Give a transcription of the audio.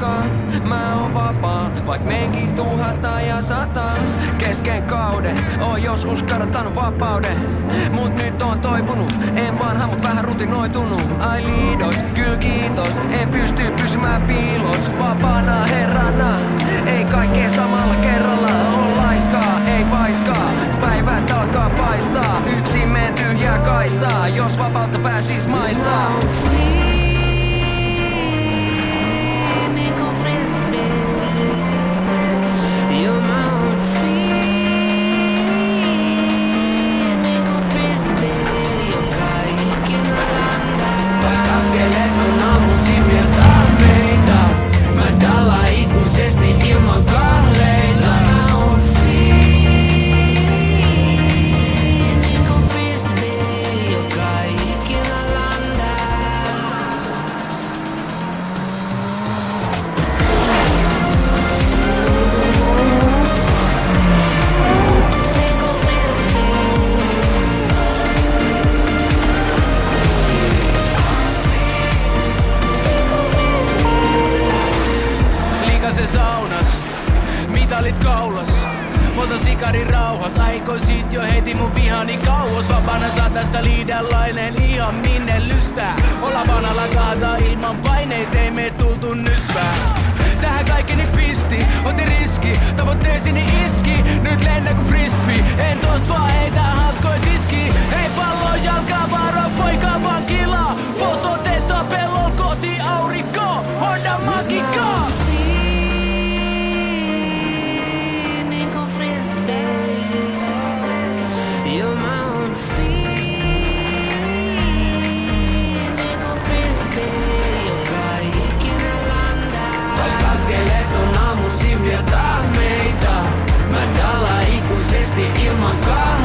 takaa, mä oon vapaa. Vaik meikin 1000 ja 100 kesken kauden. Oon joskus kadottanut vapauden, mut nyt on toipunut. En vanha, mut vähän rutinoitunut. Ai liidos, kyl kiitos. En pysty pysymään piilos. Vapaana herrana, ei kaikkea samalla kerralla. On laiskaa, ei paiskaa. Päivät alkaa paistaa. Yksin meen tyhjää kaistaa. Jos vapautta pääsis maistaa. Ilman kahleita mä oon free, niinku frisbee, joka ikinä landaa. Niinku frisbee. Niinku frisbee. Liikasen saunas, mitalit kaulas. Polta sikari rauhas, aikoisit jo heti mun vihani kauas. Vapaana saa tästä liidenlainen ihan minne lystää. Olla vanalla kahta ilman paineita, ei me tultu nysvää. Tähän kaikeni pisti, otin riski, tavoitteesini iski. Nyt lennä ku frisbee, en tosta vaan heitä hauskoi tiski. Hei pallo jalkaa, varo poika vankilaa. Pos otetta pellon koti aurinko, Honda Magica. Niinku frisbee. Joo, mä oon free. Niinku frisbee, joka ikinä landaa. Vaik askeleet on aamuisin viettää meitä. Mä dalla ikuisesti ilman kahleita.